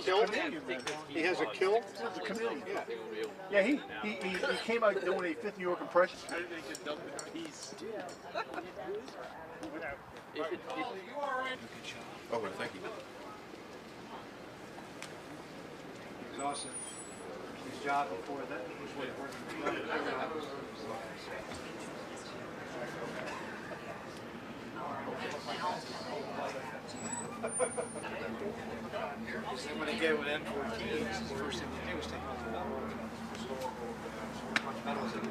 kill? He has a kill? He's a chameleon. Yeah, he came out doing a 5th New York impression. Oh, well, thank you. He was awesome. His job before that was working. When they get with M14s, the first thing they do is take off the metal. Much metal is in the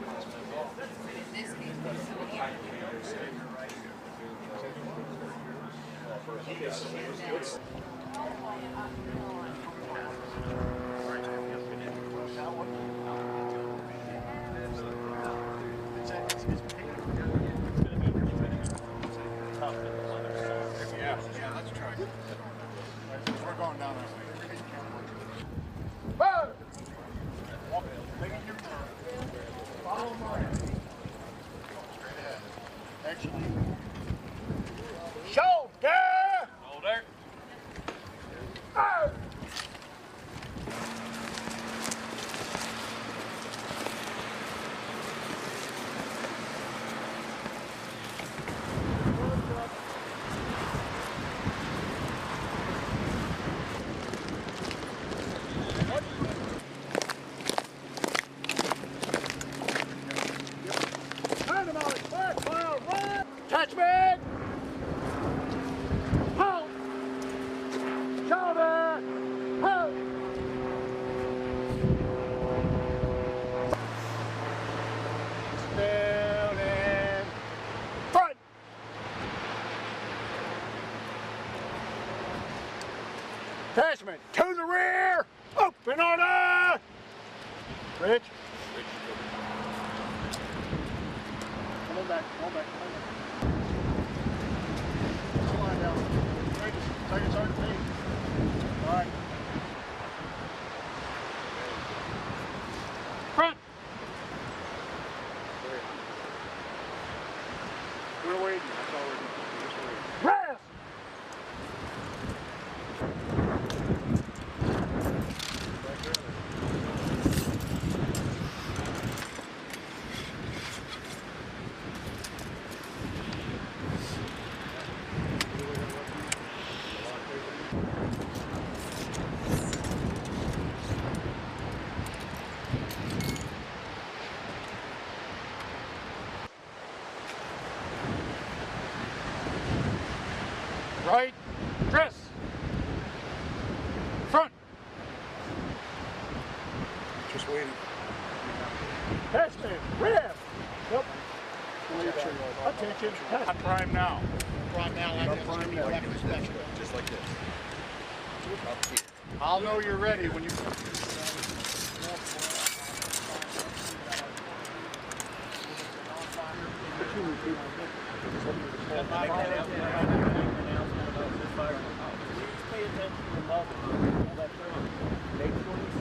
Yeah, let's try it. We're going down that way. Whoa! Take a U-turn. Follow mine. Straight ahead. Action. Shoulder! Shoulder. Oh! Attachment! Halt! Shoulder! Halt! Down and front! Attachment to the rear! Open order! Rich? Come on back, come on back, come on back. Line down. Take it, Sergeant P. All right. Front. We're waiting. That's all we're doing. Just waiting. Rest. Right, dress, front. Just waiting. Attachment, rear. Yep. Attention. Prime now. Prime now. Prime now. Just like this. Up here. I'll know you're ready when you.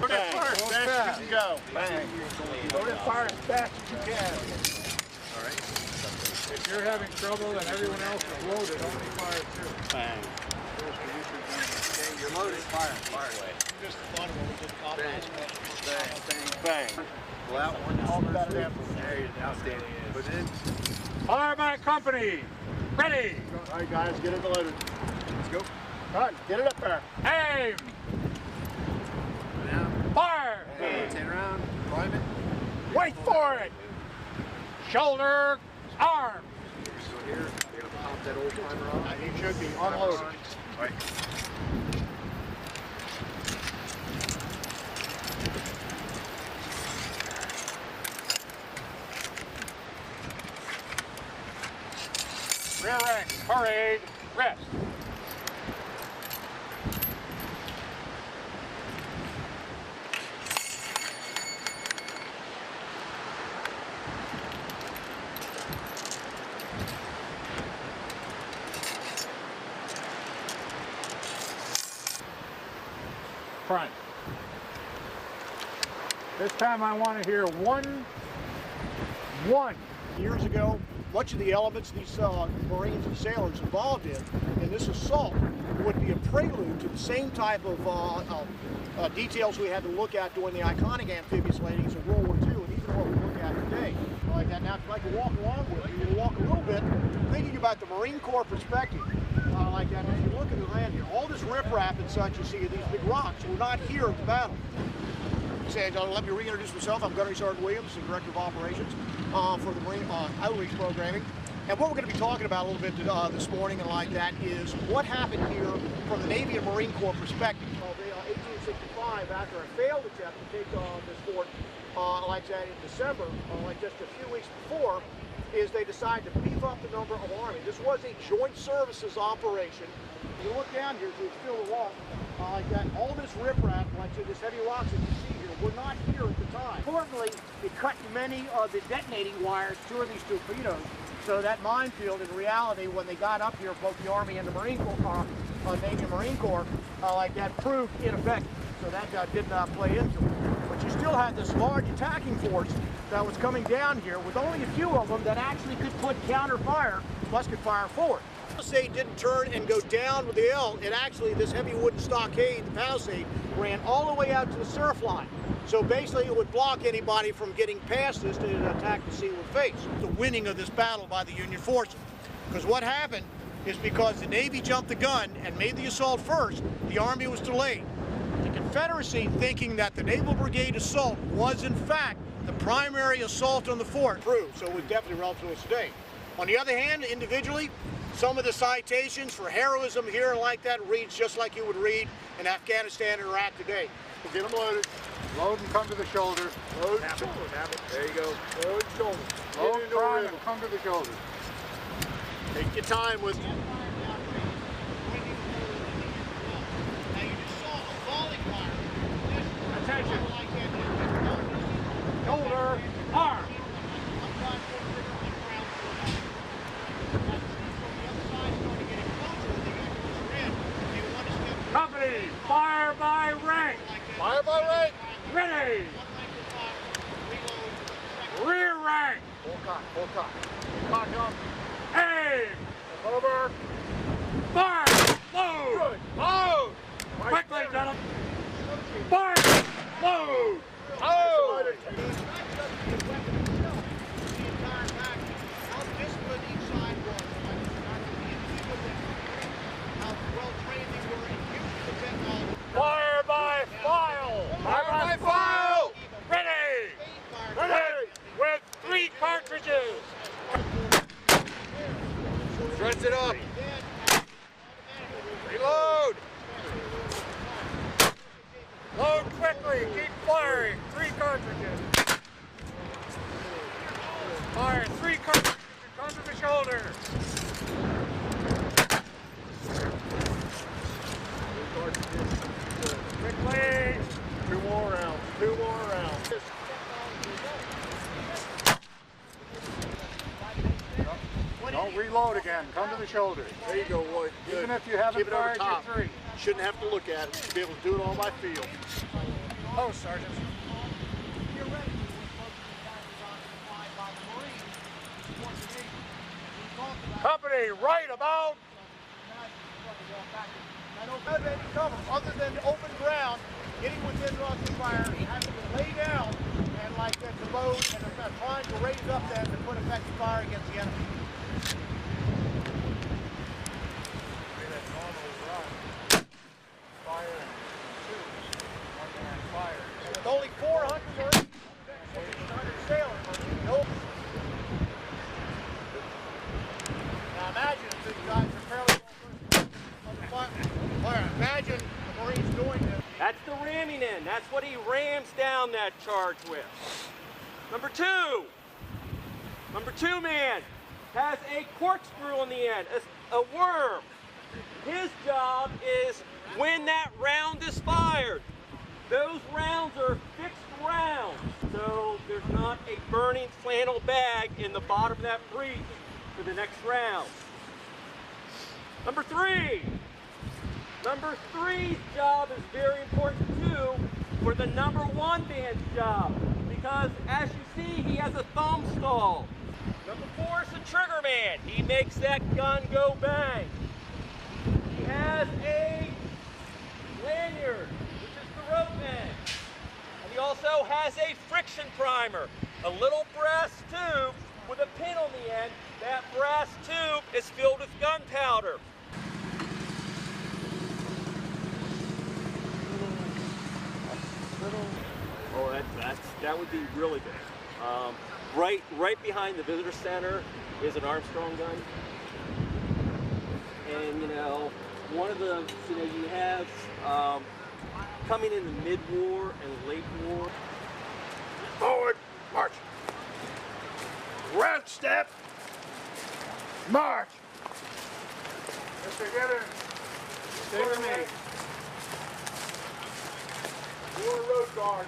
Load it fire as fast as you can go. Bang. Load it fire as fast as you can. All right. If you're having trouble and everyone else is loaded, only fire two. Bang. Okay, you're loaded. Fire. Fire away. Just the fun when we did the Bang. Bang. Bang. Pull out one. All about it. There you go. Outstanding. Put it in. Fire my company. Ready. All right, guys, get it loaded. Let's go. All right, get it up there. Aim. Now. Fire. Hey, 10 round. Climb it. Wait for it. Shoulder. Arm. So here, you're going to pop that old timer off. You should be unloaded. All right. Rear rank. Parade. Rest. Front. This time I want to hear one. Years ago, much of the elements these Marines and sailors involved in this assault would be a prelude to the same type of details we had to look at during the iconic amphibious landings of World War II, and even what we look at today. Like that. Now, if I'd like to walk along with you, we'll walk a little bit, thinking about the Marine Corps perspective. Like that. If you look at the land here, all this riprap and such you see, these big rocks, were not here at the battle. Let me reintroduce myself. I'm Gunnery Sergeant Williams, the Director of Operations for the Marine Outreach Programming. And what we're going to be talking about a little bit this morning and like that is what happened here from the Navy and Marine Corps perspective. In 1865, after a failed attempt to take this fort like that in December, like just a few weeks before, is they decided to beef up the number of Army. This was a joint services operation. You look down here, so it's still a wall like that. All this riprap, like this heavy rocks that you see here, were not here at the time. Importantly, it cut many of the detonating wires to these torpedoes. So that minefield, in reality, when they got up here, both the Army and the Marine Corps, Navy and Marine Corps, like that, proved ineffective. So that did not play into it. But you still had this large attacking force that was coming down here with only a few of them that actually could put counter fire, musket fire forward. The palisade didn't turn and go down with the L. It actually, this heavy wooden stockade, the palisade, ran all the way out to the surf line. So basically it would block anybody from getting past this to attack the seaward face. The winning of this battle by the Union forces. Because what happened is because the Navy jumped the gun and made the assault first, the Army was delayed. The Confederacy, thinking that the Naval Brigade assault was in fact the primary assault on the fort, proved, so it was definitely relevant to us today. On the other hand, individually, some of the citations for heroism here and like that reads just like you would read in Afghanistan and Iraq today. Get them loaded. Load and come to the shoulder. Load and shoulder. There you go. Load and shoulder. Load prime and come to the shoulder. Take your time with Attention. Shoulder, arm. Company, fire by rank. fire by rank. Ready. Rear rank. Full cock. Cock up. Aim. Over. Fire. Load. Good. Load. Quickly, gentlemen. Fire. Load. Oh! Fire by file. Fire by file! Ready. Ready! With 3 cartridges. Stretch it up. Reload! Load quickly. Keep firing. 3 cartridges. Fire 3 cartridges. Come to the shoulder. Quickly. 2 more rounds. 2 more rounds. Don't reload again. Come to the shoulder. There you go, Roy. Good. Even if you haven't Keep it over fired your top. 3. Shouldn't have to look at it. Should be able to do it on my field. Oh, Sergeant. Company, right about. I don't have any cover other than open ground, getting within musket fire, having to lay down and like that to load and trying to raise up then to put effective fire against the enemy. With only 400 Marines, 1,600 sailors, nope. Now imagine if these guys are fairly well fire. Imagine the Marines doing this. That's the ramming in. That's what he rams down that charge with. Number 2. Number 2 man has a corkscrew on the end, a worm. His job is when that round is fired. Those rounds are fixed rounds, so there's not a burning flannel bag in the bottom of that breech for the next round. Number 3. Number 3's job is very important too for the number 1 man's job, because as you see, he has a thumb stall. Number 4 is the trigger man. He makes that gun go bang. He has a lanyard, which is the rope end. And he also has a friction primer, a little brass tube with a pin on the end. That brass tube is filled with gunpowder. Oh, that would be really good. Right behind the visitor center is an Armstrong gun. And one of the, you have coming in the mid-war and late war. Forward, march. Round step, march. Let's together. Stay with me. War road guard.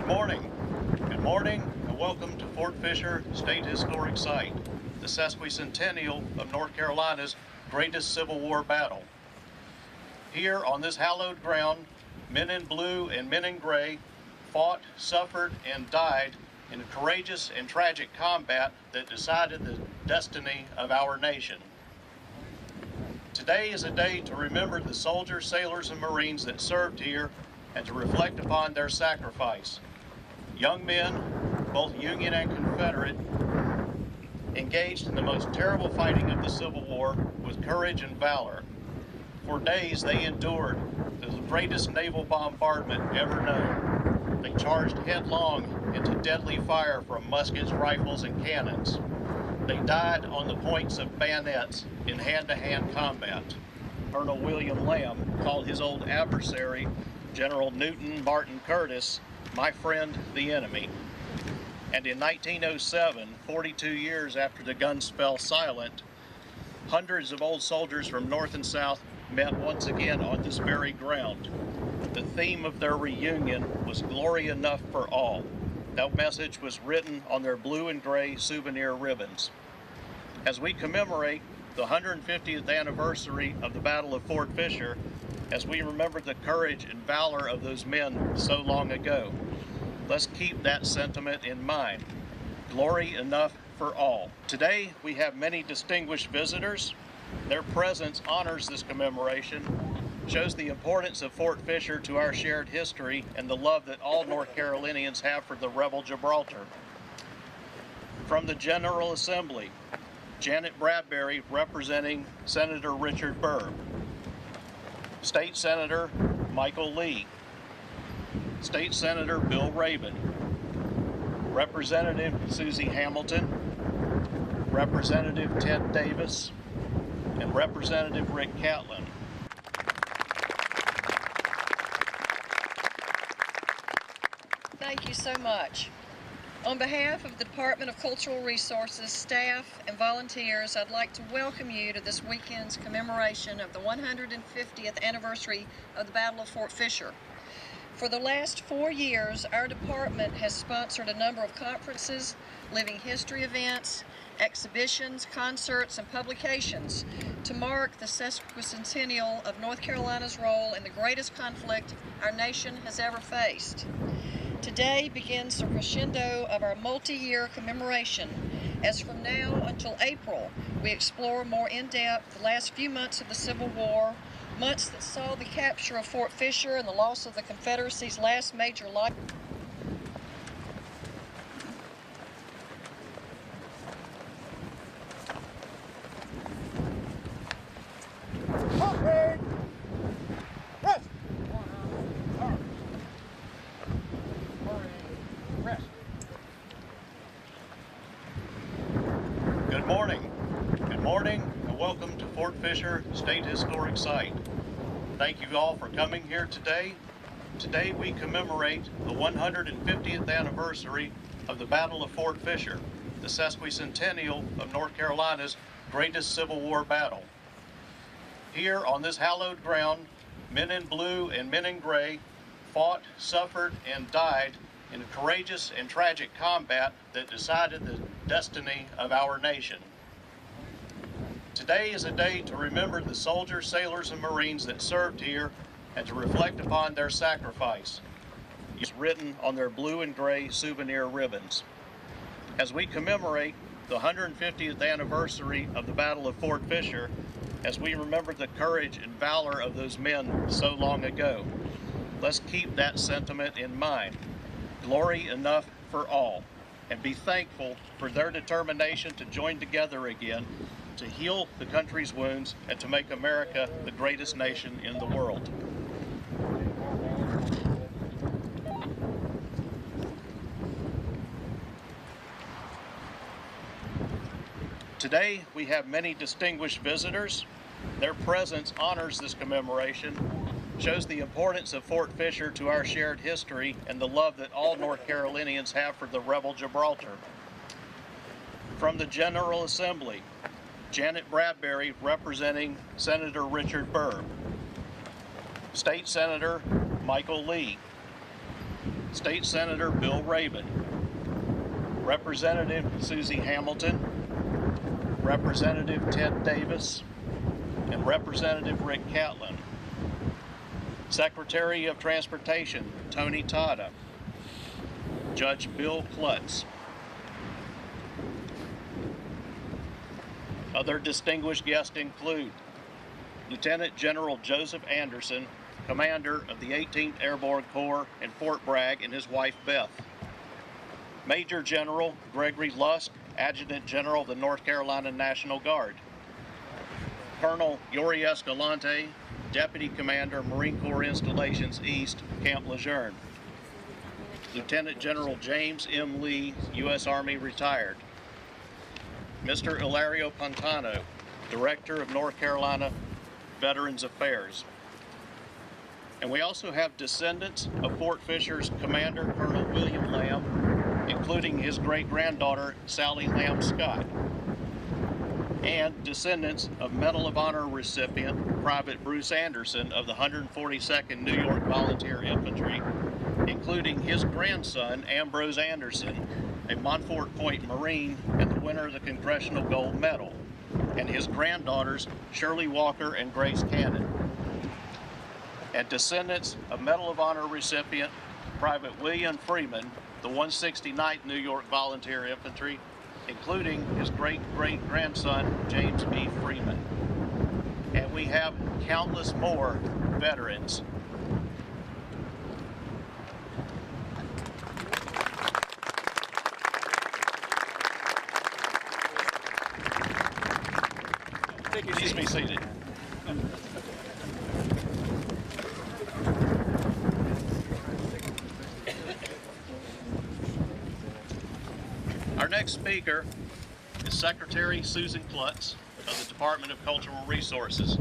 Good morning, and welcome to Fort Fisher State Historic Site, the sesquicentennial of North Carolina's greatest Civil War battle. Here on this hallowed ground, men in blue and men in gray fought, suffered, and died in a courageous and tragic combat that decided the destiny of our nation. Today is a day to remember the soldiers, sailors, and Marines that served here and to reflect upon their sacrifice. Young men, both Union and Confederate, engaged in the most terrible fighting of the Civil War with courage and valor. For days they endured the greatest naval bombardment ever known. They charged headlong into deadly fire from muskets, rifles, and cannons. They died on the points of bayonets in hand-to-hand combat. Colonel William Lamb called his old adversary, General Newton Martin Curtis, my friend, the enemy. And in 1907, 42 years after the guns fell silent, hundreds of old soldiers from North and South met once again on this very ground. The theme of their reunion was glory enough for all. That message was written on their blue and gray souvenir ribbons. As we commemorate the 150th anniversary of the Battle of Fort Fisher, as we remember the courage and valor of those men so long ago, let's keep that sentiment in mind. Glory enough for all. Today, we have many distinguished visitors. Their presence honors this commemoration, shows the importance of Fort Fisher to our shared history and the love that all North Carolinians have for the rebel Gibraltar. From the General Assembly, Janet Bradbury representing Senator Richard Burr, State Senator Michael Lee, State Senator Bill Rabin, Representative Susie Hamilton, Representative Ted Davis, and Representative Rick Catlin. Thank you so much. On behalf of the Department of Cultural Resources, staff, and volunteers, I'd like to welcome you to this weekend's commemoration of the 150th anniversary of the Battle of Fort Fisher. For the last 4 years, our department has sponsored a number of conferences, living history events, exhibitions, concerts, and publications to mark the sesquicentennial of North Carolina's role in the greatest conflict our nation has ever faced. Today begins the crescendo of our multi-year commemoration, as from now until April, we explore more in-depth the last few months of the Civil War, months that saw the capture of Fort Fisher and the loss of the Confederacy's last major life. Good morning, and welcome to Fort Fisher State Historic Site. Thank you all for coming here today. Today we commemorate the 150th anniversary of the Battle of Fort Fisher, the sesquicentennial of North Carolina's greatest Civil War battle. Here on this hallowed ground, men in blue and men in gray fought, suffered, and died in a courageous and tragic combat that decided the destiny of our nation. Today is a day to remember the soldiers, sailors, and Marines that served here and to reflect upon their sacrifice. It's written on their blue and gray souvenir ribbons. As we commemorate the 150th anniversary of the Battle of Fort Fisher, as we remember the courage and valor of those men so long ago, let's keep that sentiment in mind. Glory enough for all, and be thankful for their determination to join together again to heal the country's wounds and to make America the greatest nation in the world. Today, we have many distinguished visitors. Their presence honors this commemoration, shows the importance of Fort Fisher to our shared history and the love that all North Carolinians have for the rebel Gibraltar. From the General Assembly, Janet Bradbury representing Senator Richard Burr, State Senator Michael Lee, State Senator Bill Rabin, Representative Susie Hamilton, Representative Ted Davis, and Representative Rick Catlin. Secretary of Transportation Tony Tada, Judge Bill Klutz. Other distinguished guests include Lieutenant General Joseph Anderson, Commander of the 18th Airborne Corps in Fort Bragg, and his wife Beth. Major General Gregory Lusk, Adjutant General of the North Carolina National Guard. Colonel Yuri Escalante, Deputy Commander, Marine Corps Installations East, Camp Lejeune. Lieutenant General James M. Lee, U.S. Army retired. Mr. Ilario Pantano, Director of North Carolina Veterans Affairs. And we also have descendants of Fort Fisher's Commander, Colonel William Lamb, including his great-granddaughter, Sally Lamb Scott, and descendants of Medal of Honor recipient, Private Bruce Anderson of the 142nd New York Volunteer Infantry, including his grandson, Ambrose Anderson, a Montfort Point Marine and the winner of the Congressional Gold Medal, and his granddaughters, Shirley Walker and Grace Cannon, and descendants of Medal of Honor recipient, Private William Freeman, the 169th New York Volunteer Infantry, including his great-great-grandson, James B. Freeman. And we have countless more veterans. Please be seated. Our next speaker is Secretary Susan Klutz of the Department of Cultural Resources.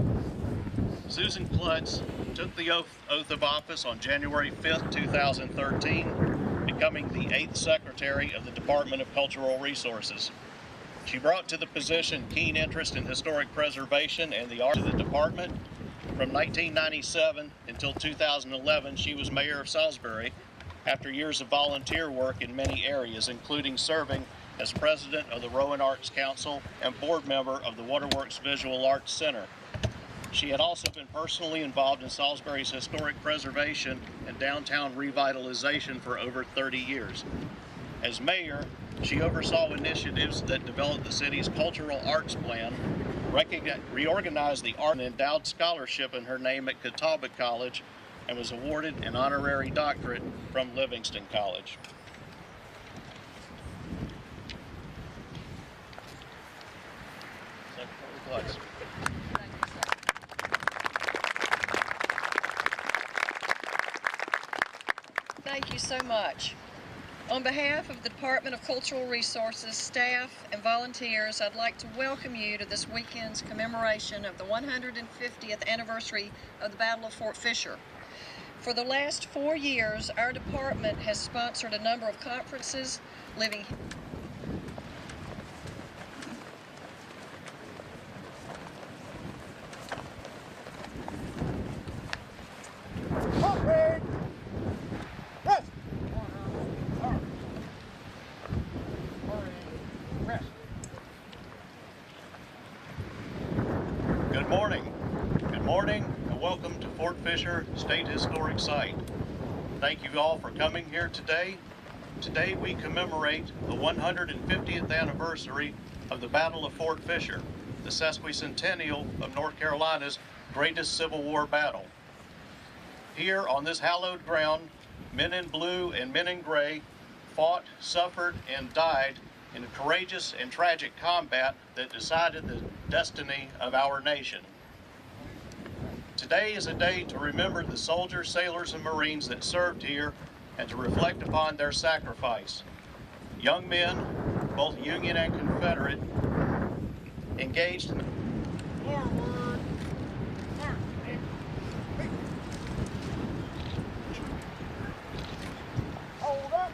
Susan Klutz took the oath of office on January 5th, 2013, becoming the 8th Secretary of the Department of Cultural Resources. She brought to the position keen interest in historic preservation and the art of the department. From 1997 until 2011, she was mayor of Salisbury after years of volunteer work in many areas, including serving as president of the Rowan Arts Council and board member of the Waterworks Visual Arts Center. She had also been personally involved in Salisbury's historic preservation and downtown revitalization for over 30 years. As mayor, she oversaw initiatives that developed the city's cultural arts plan, reorganized the art and endowed scholarship in her name at Catawba College, and was awarded an honorary doctorate from Livingston College. Secretary Klutz. Thank you so much. On behalf of the Department of Cultural Resources, staff, and volunteers, I'd like to welcome you to this weekend's commemoration of the 150th anniversary of the Battle of Fort Fisher. For the last 4 years, our department has sponsored a number of conferences, living State Historic Site. Thank you all for coming here today. Today we commemorate the 150th anniversary of the Battle of Fort Fisher, the sesquicentennial of North Carolina's greatest Civil War battle. Here on this hallowed ground, men in blue and men in gray fought, suffered, and died in a courageous and tragic combat that decided the destiny of our nation. Today is a day to remember the soldiers, sailors, and Marines that served here and to reflect upon their sacrifice. Young men, both Union and Confederate, engaged in Hold up.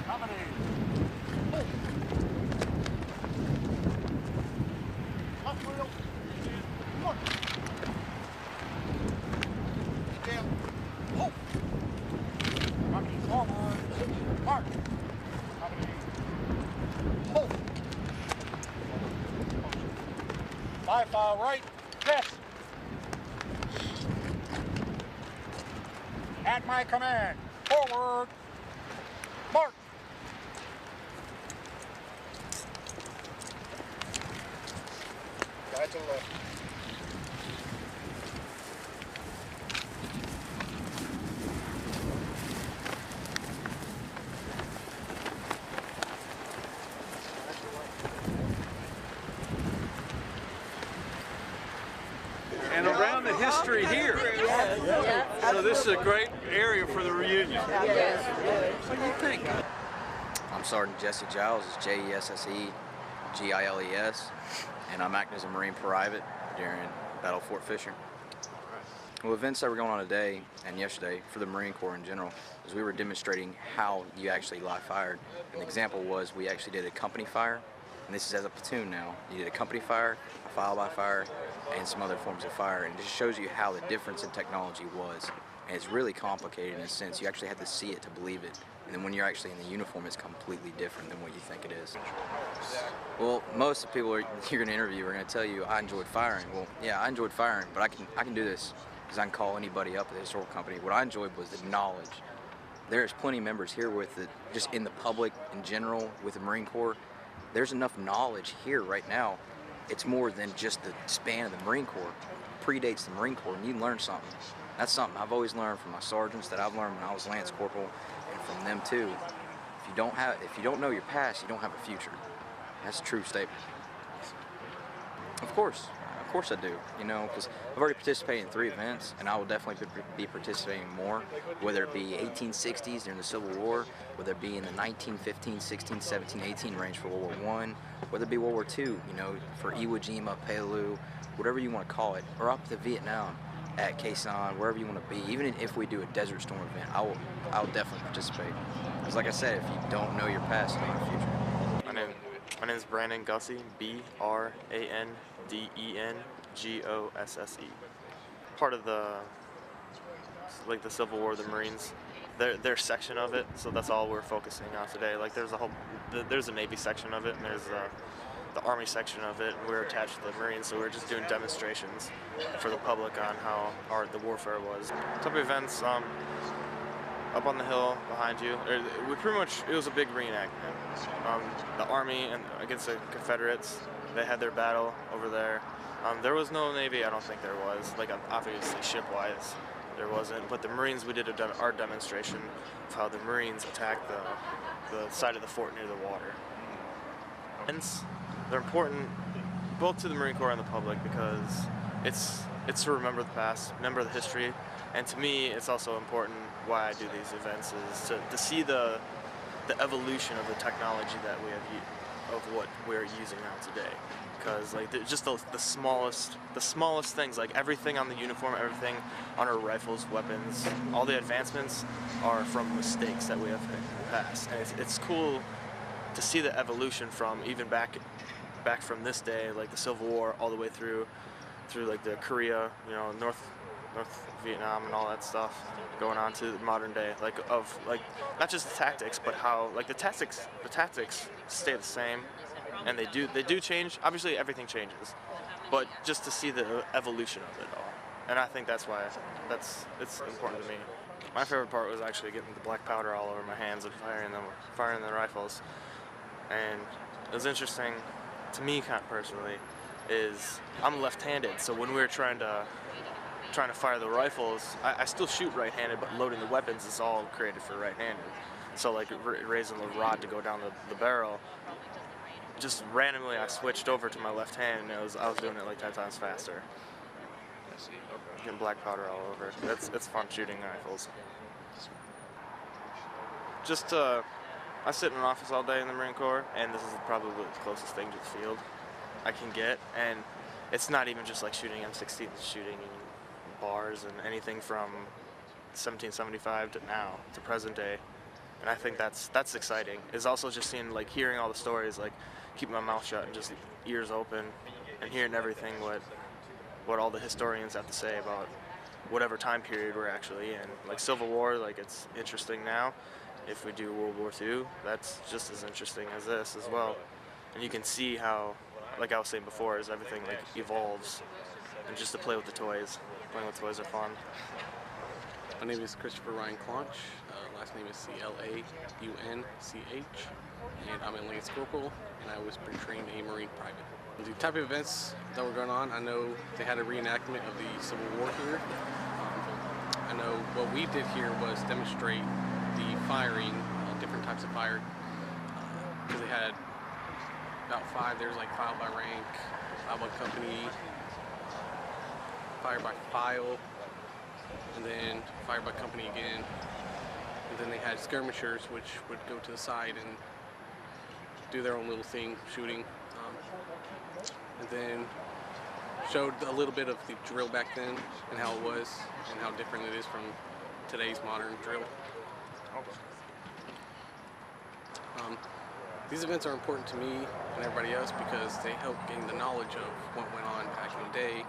Coming in. Up. Live file right. Yes. At my command. Forward. March. Guide to the left. And around the history here. So this is a great area for the reunion. What do you think? I'm Sergeant Jesse Giles, it's Jesse-Giles, and I'm acting as a Marine private during Battle of Fort Fisher. Well, events that were going on today and yesterday for the Marine Corps in general is we were demonstrating how you actually live fired. An example was we actually did a company fire, and this is as a platoon now. You did a company fire, a file by fire, and some other forms of fire, and it just shows you how the difference in technology was. And it's really complicated in a sense. You actually have to see it to believe it. And then when you're actually in the uniform, it's completely different than what you think it is. Well, most of the people you're going to interview are going to tell you, I enjoyed firing. Well, yeah, I enjoyed firing, but I can do this because I can call anybody up at the historical company. What I enjoyed was the knowledge. There's plenty of members here with it, just in the public in general, with the Marine Corps. There's enough knowledge here right now. It's more than just the span of the Marine Corps. It predates the Marine Corps, and you learn something. That's something I've always learned from my sergeants, that I've learned when I was Lance Corporal, and from them too. If you don't know your past, you don't have a future. That's a true statement. Of course I do, you know, because I've already participated in 3 events, and I will definitely be participating more, whether it be 1860s during the Civil War, whether it be in the 1915, 16, 17, 18 range for World War I, whether it be World War II, you know, for Iwo Jima, Peleliu, whatever you want to call it, or up to Vietnam, at Khe Sanh, wherever you want to be. Even if we do a Desert Storm event, I will definitely participate. Because like I said, if you don't know your past, you don't have a future. My name is Brandon Gussey, B-R-A-N-D-E-N-G-O-S-S-E. Part of the Civil War, the Marines, their section of it, so that's all we're focusing on today. Like there's a Navy section of it, and there's the Army section of it, and we're attached to the Marines, so we're just doing demonstrations for the public on how the warfare was. Type of events, up on the hill behind you, it was a big reenactment. The Army and against the Confederates, they had their battle over there. There was no Navy, I don't think there was, like obviously ship-wise there wasn't, but the Marines, we did our demonstration of how the Marines attacked the side of the fort near the water. And they're important both to the Marine Corps and the public because it's to remember the past, remember the history, and to me it's also important why I do these events is to see the evolution of the technology that we have of what we're using now today. Because like just the smallest things, like everything on the uniform, everything on our rifles, weapons, all the advancements are from mistakes that we have in the past, and it's cool to see the evolution from even back from this day, like the Civil War, all the way through like the Korea, you know, North Vietnam and all that stuff, going on to the modern day, like not just the tactics, but how like the tactics stay the same, and they do change. Obviously, everything changes, but just to see the evolution of it all, and I think that's why it's important to me. My favorite part was actually getting the black powder all over my hands and firing the rifles. And it was interesting to me, kind of personally, is I'm left-handed, so when we were trying to fire the rifles, I still shoot right-handed, but loading the weapons is all created for right-handed. So like raising the rod to go down the barrel, just randomly I switched over to my left hand, and I was doing it like 10 times faster. Getting black powder all over. It's fun shooting rifles. Just I sit in an office all day in the Marine Corps, and this is probably the closest thing to the field I can get. And it's not even just like shooting M16, it's shooting bars and anything from 1775 to now, to present day. And I think that's exciting. It's also just hearing all the stories, like keeping my mouth shut and just ears open and hearing everything what all the historians have to say about whatever time period we're actually in. Like Civil War, like it's interesting now. If we do World War II, that's just as interesting as this as well. And you can see how like I was saying before, is everything like evolves, and just to play with the toys. Playing with toys are fun. My name is Christopher Ryan Claunch. Last name is C-L-A-U-N-C-H, and I'm a Lance Cpl, and I was portraying a Marine private. The type of events that were going on, I know they had a reenactment of the Civil War here. I know what we did here was demonstrate the firing, different types of fire, because they had about 5. There's like file by rank, file by company, fire by file, and then fire by company again. And then they had skirmishers, which would go to the side and do their own little thing, shooting. And then showed a little bit of the drill back then and how it was and how different it is from today's modern drill. These events are important to me and everybody else because they help gain the knowledge of what went on back in the day,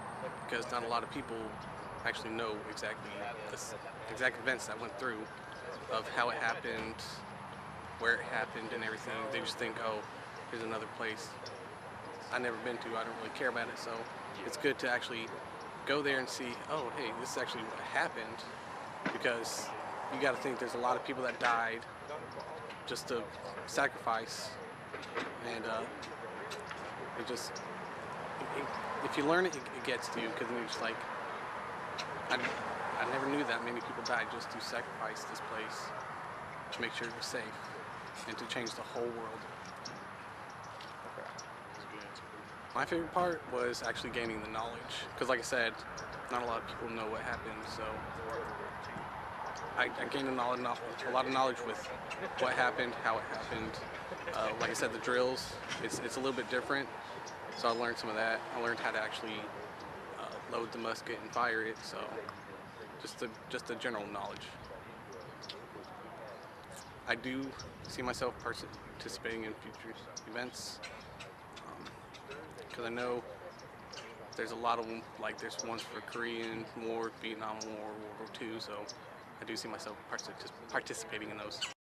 because not a lot of people actually know exactly the exact events that went through, of how it happened, where it happened and everything. They just think, oh, here's another place I've never been to, I don't really care about it. So it's good to actually go there and see, oh, hey, this is actually what happened, because you got to think there's a lot of people that died just to sacrifice, and if you learn it, it gets to you, because then you're just like, I never knew that many people died just to sacrifice this place to make sure it was safe and to change the whole world. My favorite part was actually gaining the knowledge, because like I said, not a lot of people know what happened, so I gained a lot of knowledge with what happened, how it happened. Like I said, the drills, it's a little bit different, so I learned some of that. I learned how to actually load the musket and fire it, so just the general knowledge. I do see myself participating in future events, because I know there's a lot of them, like there's ones for Korean War, Vietnam War, World War II, so I do see myself participating in those.